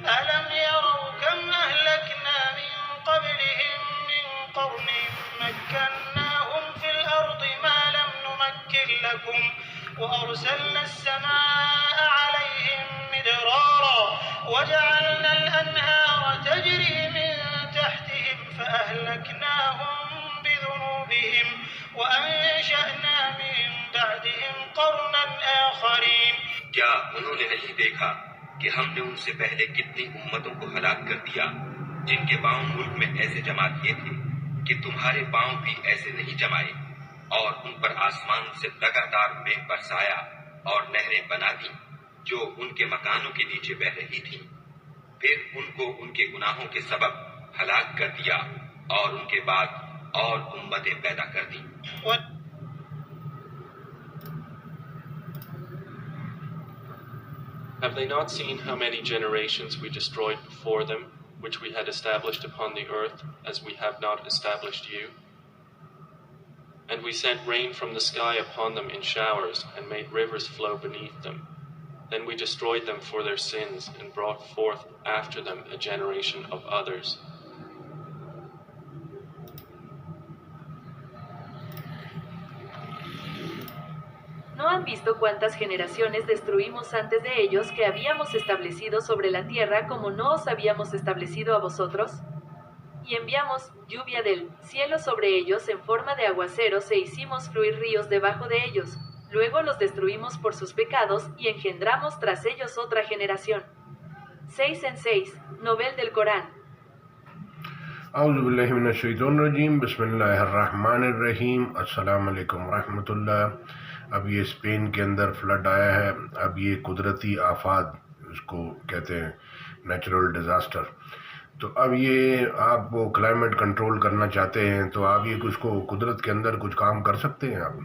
ألم يروا كم أهلكنا من قبلهم من قرن مكناهم في الأرض ما لم نمكن لكم وأرسلنا السماء عليهم مدرارا وجعلنا الأنهار تجري من تحتهم فأهلكناهم بذنوبهم وأنشأنا من بعدهم قرنا آخرين. کیا انہوں نے نہیں دیکھا کہ ہم نے ان سے پہلے کتنی امتوں کو ہلاک کر دیا جن کے پاؤں ملک میں ایسے جما کیے تھے کہ تمہارے پاؤں بھی ایسے نہیں جمائے، اور ان پر آسمان سے لگاتار میغ برسایا اور نہریں بنا دی جو ان کے مکانوں کے نیچے بہ رہی تھیں، پھر ان کو ان کے گناہوں کے سبب ہلاک کر دیا اور ان کے بعد اور امتیں پیدا کر دیں. Have they not seen how many generations we destroyed before them, which we had established upon the earth, as we have not established you? And we sent rain from the sky upon them in showers, and made rivers flow beneath them. Then we destroyed them for their sins, and brought forth after them a generation of others. ¿No han visto cuántas generaciones destruimos antes de ellos que habíamos establecido sobre la tierra como no os habíamos establecido a vosotros? Y enviamos lluvia del cielo sobre ellos en forma de aguaceros e hicimos fluir ríos debajo de ellos. Luego los destruimos por sus pecados y engendramos tras ellos otra generación. 6 en 6, novel del Corán. اعوذ باللہ من الشیطان الرجیم بسم اللہ الرحمن الرحیم. السلام علیکم ورحمۃ اللہ. اب یہ اسپین کے اندر فلڈ آیا ہے. اب یہ قدرتی آفات اس کو کہتے ہیں، نیچرل ڈیزاسٹر. تو اب یہ آپ وہ کلائمیٹ کنٹرول کرنا چاہتے ہیں تو آپ یہ کچھ کو قدرت کے اندر کچھ کام کر سکتے ہیں آپ.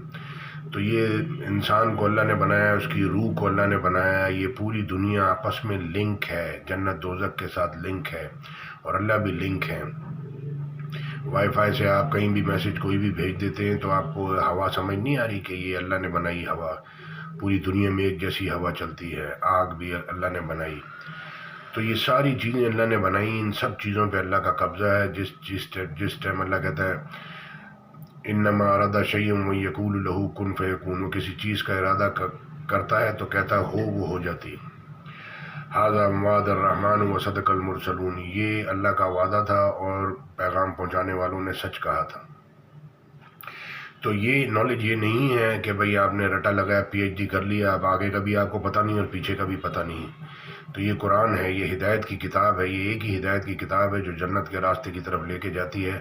تو یہ انسان کو اللہ نے بنایا، اس کی روح کو اللہ نے بنایا. یہ پوری دنیا آپس میں لنک ہے، جنت دوزخ کے ساتھ لنک ہے، اور اللہ بھی لنک ہے. وائی فائی سے آپ کہیں بھی میسج کوئی بھی بھیج دیتے ہیں تو آپ کو ہوا سمجھ نہیں آ رہی کہ یہ اللہ نے بنائی ہوا. پوری دنیا میں ایک جیسی ہوا چلتی ہے. آگ بھی اللہ نے بنائی. تو یہ ساری چیزیں اللہ نے بنائی. ان سب چیزوں پہ اللہ کا قبضہ ہے. جس ٹائم اللہ کہتا ہے انما اراد شیء ویقول له کن فیکون، وہ کسی چیز کا ارادہ کرتا ہے تو کہتا ہے ہو، وہ ہو جاتی ہے. ھذا وعد الرحمن وصدق المرسلون، یہ اللہ کا وعدہ تھا اور پیغام پہنچانے والوں نے سچ کہا تھا. تو یہ نالج یہ نہیں ہے کہ بھئی آپ نے رٹا لگایا، پی ایچ ڈی کر لیا، اب آگے کا بھی آپ کو پتہ نہیں اور پیچھے کا بھی پتہ نہیں. تو یہ قرآن ہے، یہ ہدایت کی کتاب ہے. یہ ایک ہی ہدایت کی کتاب ہے جو جنت کے راستے کی طرف لے کے جاتی ہے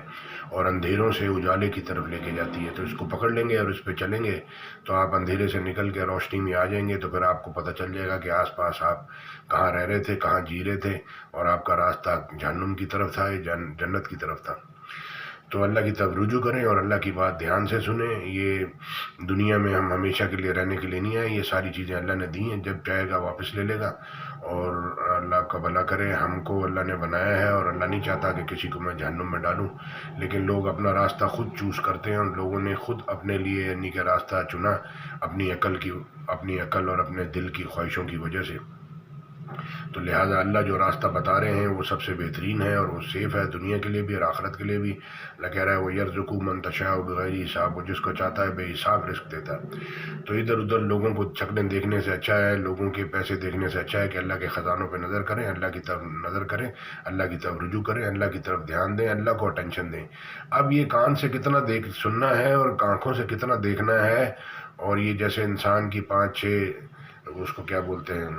اور اندھیروں سے اجالے کی طرف لے کے جاتی ہے. تو اس کو پکڑ لیں گے اور اس پہ چلیں گے تو آپ اندھیرے سے نکل کے روشنی میں آ جائیں گے. تو پھر آپ کو پتہ چل جائے گا کہ آس پاس آپ کہاں رہ رہے تھے، کہاں جی رہے تھے، اور آپ کا راستہ جہنم کی طرف تھا یا جنت کی طرف تھا. تو اللہ کی طرف رجوع کریں اور اللہ کی بات دھیان سے سنیں. یہ دنیا میں ہم ہمیشہ کے لیے رہنے کے لیے نہیں آئے. یہ ساری چیزیں اللہ نے دی ہیں، جب چاہے گا واپس لے لے گا. اور اللہ آپ کا بھلا کرے. ہم کو اللہ نے بنایا ہے اور اللہ نہیں چاہتا کہ کسی کو میں جہنم میں ڈالوں، لیکن لوگ اپنا راستہ خود چوز کرتے ہیں، اور لوگوں نے خود اپنے لیے یعنی کہ راستہ چنا اپنی عقل اور اپنے دل کی خواہشوں کی وجہ سے. تو لہٰذا اللہ جو راستہ بتا رہے ہیں وہ سب سے بہترین ہے اور وہ سیف ہے دنیا کے لیے بھی اور آخرت کے لیے بھی. اللہ کہہ رہا ہے وہ یرزق من تشاء بغیر حساب، وہ جس کو چاہتا ہے بے حساب رزق دیتا ہے. تو ادھر ادھر لوگوں کو شکلیں دیکھنے سے اچھا ہے، لوگوں کے پیسے دیکھنے سے اچھا ہے کہ اللہ کے خزانوں پہ نظر کریں، اللہ کی طرف نظر کریں، اللہ کی طرف رجوع کریں، اللہ کی طرف دھیان دیں، اللہ کو اٹینشن دیں. اب یہ کان سے کتنا سننا ہے اور آنکھوں سے کتنا دیکھنا ہے. اور یہ جیسے انسان کی 5-6 اس کو کیا بولتے ہیں،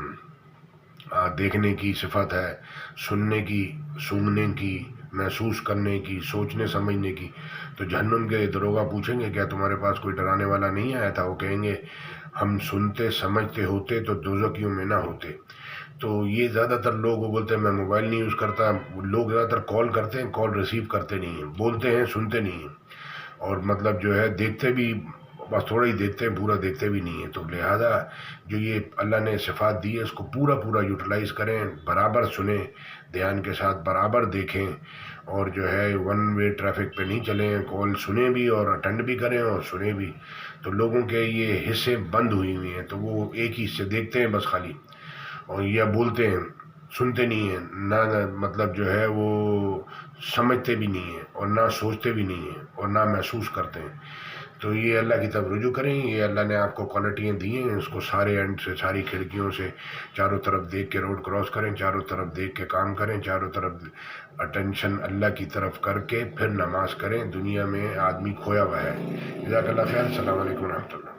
دیکھنے کی صفت ہے، سننے کی، سونگنے کی، محسوس کرنے کی، سوچنے سمجھنے کی. تو جہنم کے دروغہ پوچھیں گے کیا تمہارے پاس کوئی ڈرانے والا نہیں آیا تھا؟ وہ کہیں گے ہم سنتے سمجھتے ہوتے تو دوزخیوں میں نہ ہوتے. تو یہ زیادہ تر لوگ وہ بولتے ہیں میں موبائل نہیں یوز کرتا. لوگ زیادہ تر کال کرتے ہیں، کال ریسیو کرتے نہیں ہیں، بولتے ہیں سنتے نہیں ہیں، اور مطلب جو ہے دیکھتے بھی بس تھوڑا ہی دیکھتے ہیں، پورا دیکھتے بھی نہیں ہیں. تو لہٰذا جو یہ اللہ نے صفات دی ہے اس کو پورا یوٹیلائز کریں، برابر سنیں، دھیان کے ساتھ برابر دیکھیں، اور جو ہے ون وے ٹریفک پہ نہیں چلیں. کال سنیں بھی اور اٹینڈ بھی کریں اور سنیں بھی. تو لوگوں کے یہ حصے بند ہوئی ہوئی ہیں، تو وہ ایک ہی حصے دیکھتے ہیں بس خالی، اور یہ بولتے ہیں. سنتے نہیں ہیں، نہ مطلب جو ہے وہ سمجھتے بھی نہیں ہیں، اور نہ سوچتے بھی نہیں ہیں، اور نہ محسوس کرتے ہیں۔ تو یہ اللہ کی طرف رجوع کریں، یہ اللہ نے آپ کو کوالٹیاں دی ہیں، اس کو سارے اینڈ سے، ساری کھڑکیوں سے چاروں طرف دیکھ کے روڈ کراس کریں، چاروں طرف دیکھ کے کام کریں، چاروں طرف اٹینشن اللہ کی طرف کر کے پھر نماز کریں۔ دنیا میں آدمی کھویا ہوا ہے۔ جزاک اللہ خیر۔ السلام علیکم ورحمۃ اللہ۔